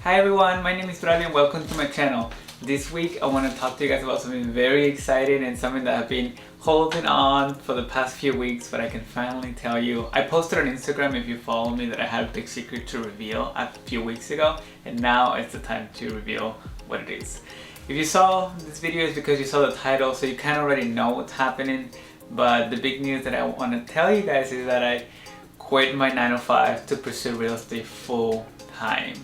Hi everyone, my name is Bradley and welcome to my channel. This week I want to talk to you guys about something very exciting and something that I've been holding on for the past few weeks, but I can finally tell you. I posted on Instagram, if you follow me, that I had a big secret to reveal a few weeks ago, and now it's the time to reveal what it is. If you saw this video, it's because you saw the title, so you kind of already know what's happening, but the big news that I want to tell you guys is that I quit my 9 to 5 to pursue real estate full time.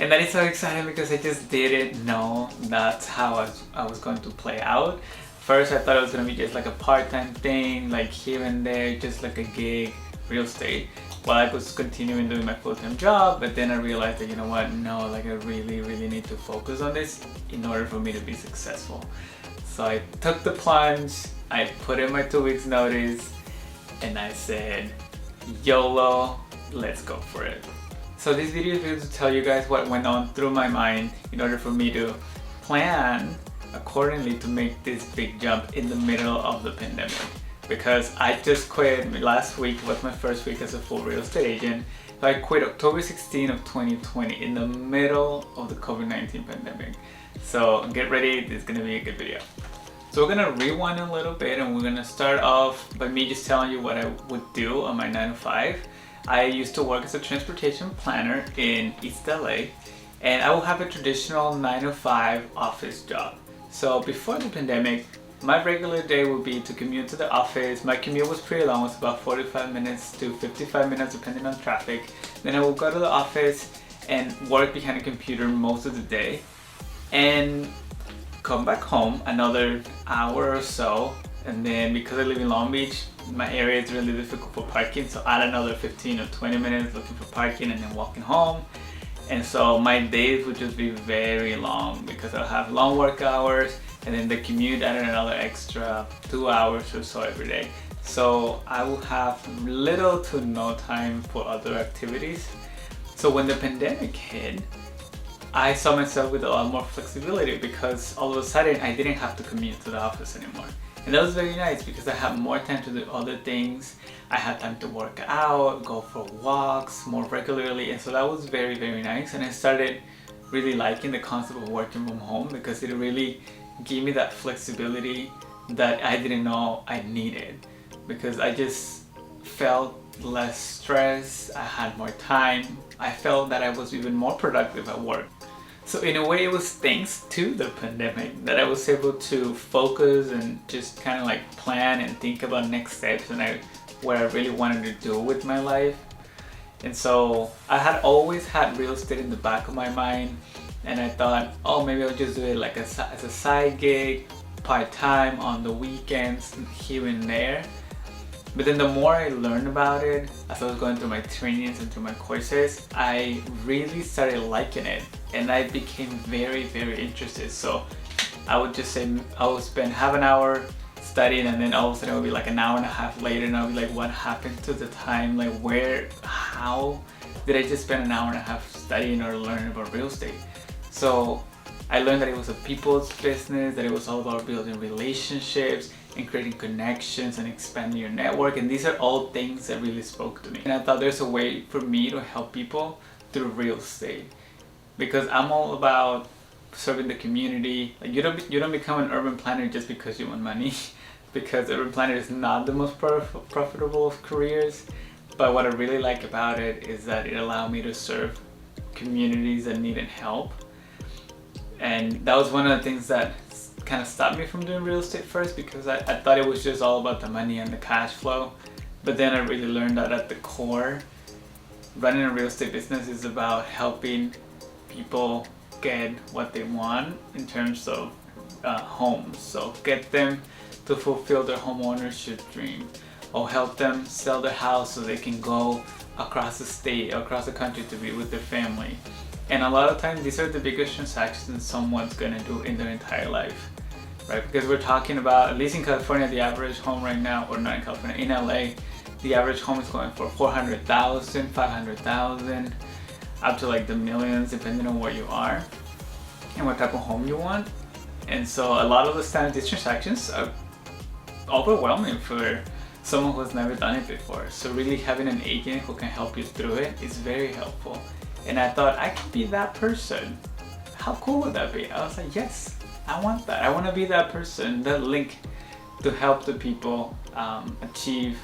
And that is so exciting because I just didn't know that's how I was going to play out. First I thought it was going to be just like a part-time thing, like here and there, just like a gig, real estate, while I was continuing doing my full-time job. But then I realized that, you know what, no, like I really need to focus on this in order for me to be successful. So I took the plunge, I put in my 2 weeks notice, and I said, YOLO, let's go for it. So this video is going to tell you guys what went on through my mind in order for me to plan accordingly to make this big jump in the middle of the pandemic. Because I just quit, last week was my first week as a full real estate agent. So I quit October 16 of 2020 in the middle of the COVID-19 pandemic. So get ready, this is going to be a good video. So we're going to rewind a little bit and we're going to start off by me just telling you what I would do on my 9 to 5. I used to work as a transportation planner in East LA, and I will have a traditional 9 to 5 office job. So before the pandemic, my regular day would be to commute to the office. My commute was pretty long, it was about 45 minutes to 55 minutes depending on traffic. Then I would go to the office and work behind a computer most of the day and come back home another hour or so. And then because I live in Long Beach, my area is really difficult for parking, so add another 15 or 20 minutes looking for parking and then walking home. And so my days would just be very long because I'll have long work hours, and then the commute added another extra 2 hours or so every day. So I will have little to no time for other activities. So when the pandemic hit, I saw myself with a lot more flexibility because all of a sudden I didn't have to commute to the office anymore. And that was very nice because I had more time to do other things. I had time to work out, go for walks more regularly, and so that was very nice. And I started really liking the concept of working from home because it really gave me that flexibility that I didn't know I needed, because I just felt less stress, I had more time, I felt that I was even more productive at work. So in a way it was thanks to the pandemic that I was able to focus and just kind of like plan and think about next steps and what I really wanted to do with my life. And so I had always had real estate in the back of my mind, and I thought, oh, maybe I'll just do it like as a side gig, part-time on the weekends here and there. But then the more I learned about it, as I was going through my trainings and through my courses, I really started liking it and I became very interested. So I would just say I would spend half an hour studying, and then all of a sudden it would be like an hour and a half later and I'll be like, what happened to the time? Like how did I just spend an hour and a half studying or learning about real estate? So I learned that it was a people's business, that it was all about building relationships and creating connections and expanding your network, and these are all things that really spoke to me. And I thought there's a way for me to help people through real estate, because I'm all about serving the community. Like you don't become an urban planner just because you want money, because urban planner is not the most profitable of careers. But what I really like about it is that it allowed me to serve communities that needed help. And that was one of the things that kind of stopped me from doing real estate first, because I thought it was just all about the money and the cash flow. But then I really learned that at the core, running a real estate business is about helping people get what they want in terms of homes. So get them to fulfill their home ownership dream, or help them sell their house so they can go across the state, across the country to be with their family. And a lot of times these are the biggest transactions someone's gonna do in their entire life, right? Because we're talking about, at least in California, the average home right now, or not in California, in LA, the average home is going for $400,000, $500,000, up to like the millions depending on where you are and what type of home you want. And so a lot of the times these transactions are overwhelming for someone who's never done it before. So really having an agent who can help you through it is very helpful. And I thought, I could be that person. How cool would that be? I was like, yes, I want that. I want to be that person, that link to help the people achieve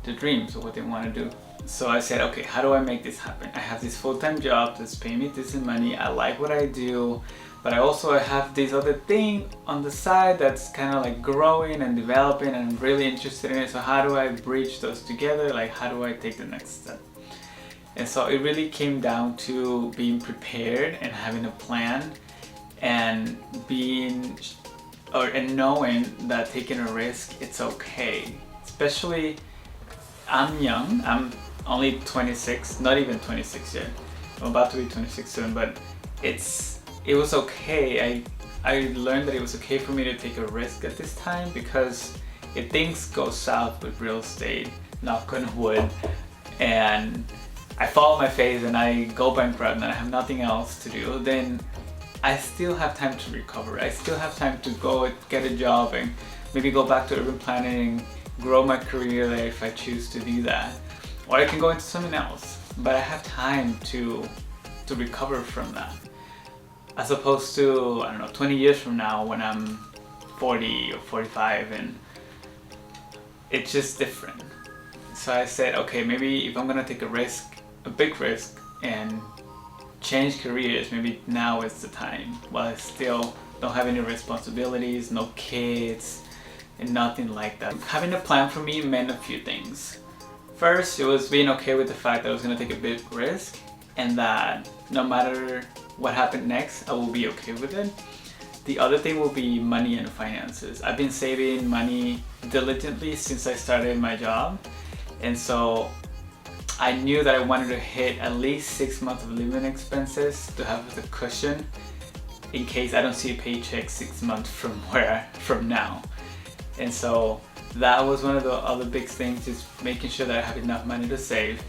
the dreams of what they want to do. So I said, okay, how do I make this happen? I have this full-time job that's paying me decent money. I like what I do, but I also have this other thing on the side that's kind of like growing and developing, and I'm really interested in it. So how do I bridge those together? Like, how do I take the next step? And so it really came down to being prepared and having a plan, and knowing that taking a risk, it's okay. Especially, I'm young. I'm only 26, not even 26 yet. I'm about to be 26 soon, but it was okay. I learned that it was okay for me to take a risk at this time, because if things go south with real estate, knock on wood, and I fall on my face and I go bankrupt and I have nothing else to do, then I still have time to recover. I still have time to go get a job and maybe go back to urban planning, grow my career there if I choose to do that. Or I can go into something else, but I have time to recover from that. As opposed to, I don't know, 20 years from now when I'm 40 or 45, and it's just different. So I said, okay, maybe if I'm gonna take a risk, a big risk, and change careers, maybe now is the time, while I still don't have any responsibilities, no kids, and nothing like that. Having a plan for me meant a few things. First, it was being okay with the fact that I was going to take a big risk, and that no matter what happened next, I will be okay with it. The other thing will be money and finances. I've been saving money diligently since I started my job, and so I knew that I wanted to hit at least 6 months of living expenses to have the cushion in case I don't see a paycheck 6 months from now. And so that was one of the other big things, just making sure that I have enough money to save.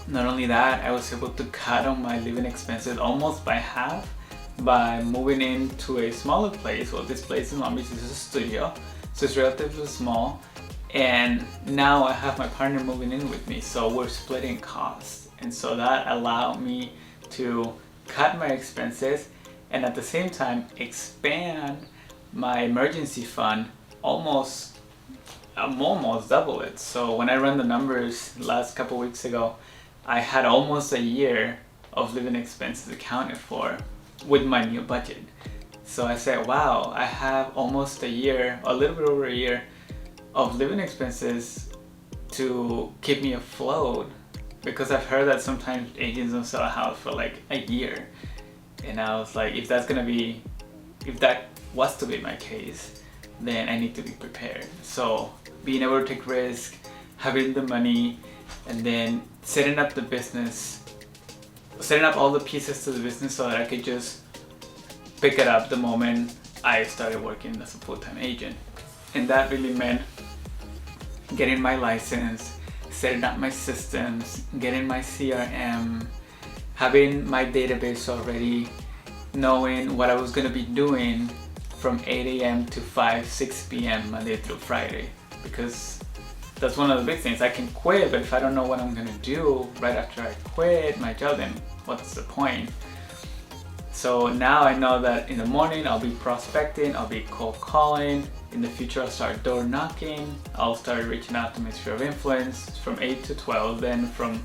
Not only that, I was able to cut on my living expenses almost by half by moving into a smaller place. Well, this place in Long Beach is a studio, so it's relatively small. And now I have my partner moving in with me, so we're splitting costs. And so that allowed me to cut my expenses and at the same time expand my emergency fund almost double it. So when I ran the numbers last couple weeks ago, I had almost a year of living expenses accounted for with my new budget. So I said, wow, I have almost a year, a little bit over a year of living expenses to keep me afloat, because I've heard that sometimes agents don't sell a house for like a year. And I was like, if that was to be my case, then I need to be prepared. So being able to take risk, having the money, and then setting up the business, setting up all the pieces to the business so that I could just pick it up the moment I started working as a full-time agent. And that really meant getting my license, setting up my systems, getting my CRM, having my database already, knowing what I was going to be doing from 8 a.m. to 6 p.m. Monday through Friday, because that's one of the big things. I can quit, but if I don't know what I'm going to do right after I quit my job, then what's the point? So now I know that in the morning I'll be prospecting, I'll be cold calling. In the future I'll start door knocking. I'll start reaching out to my sphere of influence from 8 to 12, then from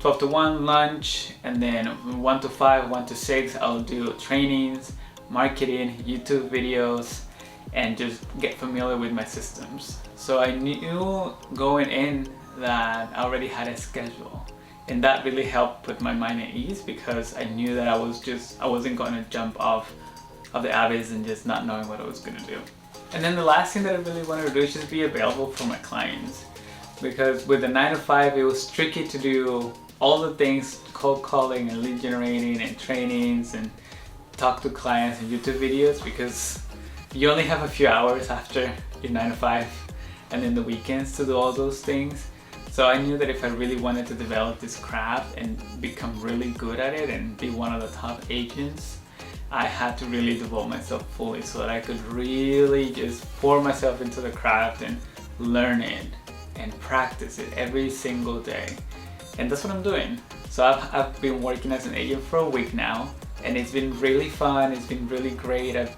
12 to 1 lunch, and then 1 to 5, 1 to 6 I'll do trainings, marketing, YouTube videos, and just get familiar with my systems. So I knew going in that I already had a schedule, and that really helped put my mind at ease, because I knew that I wasn't going to jump off of the abyss and just not knowing what I was going to do. And then the last thing that I really wanted to do is just be available for my clients, because with the 9 to 5 it was tricky to do all the things, cold calling and lead generating and trainings and talk to clients and YouTube videos, because you only have a few hours after your 9 to 5 and then the weekends to do all those things. So I knew that if I really wanted to develop this craft and become really good at it and be one of the top agents, I had to really devote myself fully so that I could really just pour myself into the craft and learn it and practice it every single day. And that's what I'm doing. So I've been working as an agent for a week now, and it's been really fun. It's been really great. I've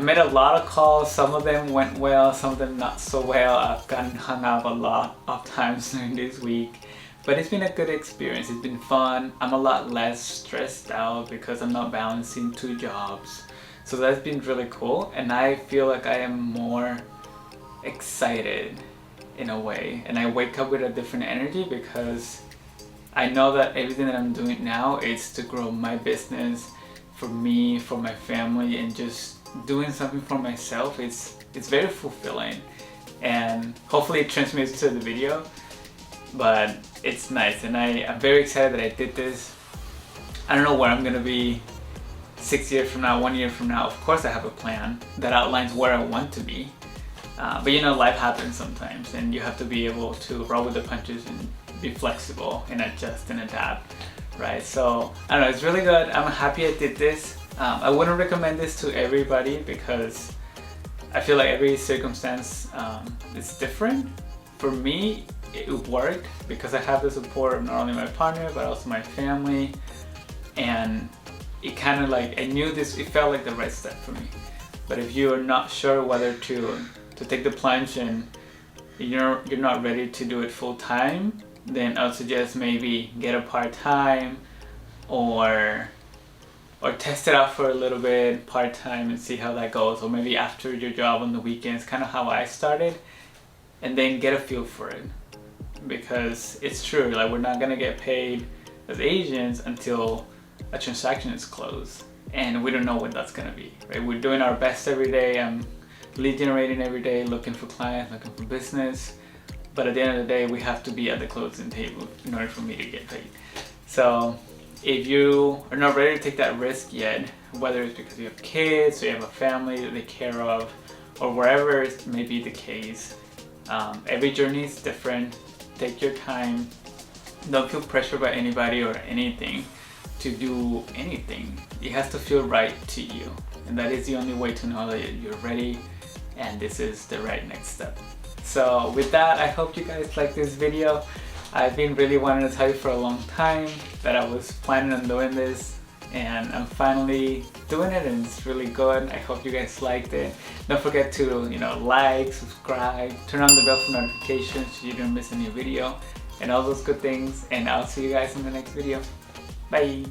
made a lot of calls. Some of them went well, some of them not so well. I've gotten hung up a lot of times during this week, but it's been a good experience. It's been fun. I'm a lot less stressed out because I'm not balancing 2 jobs. So that's been really cool, and I feel like I am more excited in a way, and I wake up with a different energy because I know that everything that I'm doing now is to grow my business, for me, for my family, and just doing something for myself. It's very fulfilling, and hopefully it transmits to the video, but it's nice, and I'm very excited that I did this. I don't know where I'm gonna be 6 years from now, 1 year from now. Of course I have a plan that outlines where I want to be, but you know, life happens sometimes, and you have to be able to roll with the punches and be flexible and adjust and adapt, right? So I don't know, it's really good. I'm happy I did this. I wouldn't recommend this to everybody because I feel like every circumstance is different. For me, it worked because I have the support of not only my partner but also my family, and it kind of like, I knew this, it felt like the right step for me. But if you are not sure whether to take the plunge and you're not ready to do it full time, then I would suggest maybe get a part-time or test it out for a little bit part-time and see how that goes, or maybe after your job on the weekends, kind of how I started, and then get a feel for it. Because it's true, like, we're not gonna get paid as agents until a transaction is closed, and we don't know when that's gonna be, right? We're doing our best every day. I'm lead generating every day, looking for clients, looking for business, but at the end of the day, we have to be at the closing table in order for me to get paid. So if you are not ready to take that risk yet, whether it's because you have kids or you have a family to take care of, or wherever it may be the case, every journey is different. Take your time. Don't feel pressured by anybody or anything to do anything. It has to feel right to you, and that is the only way to know that you're ready and this is the right next step. So with that, I hope you guys like this video. I've been really wanting to tell you for a long time that I was planning on doing this, and I'm finally doing it, and it's really good. I hope you guys liked it. Don't forget to, like, subscribe, turn on the bell for notifications so you don't miss a new video, and all those good things. And I'll see you guys in the next video. Bye.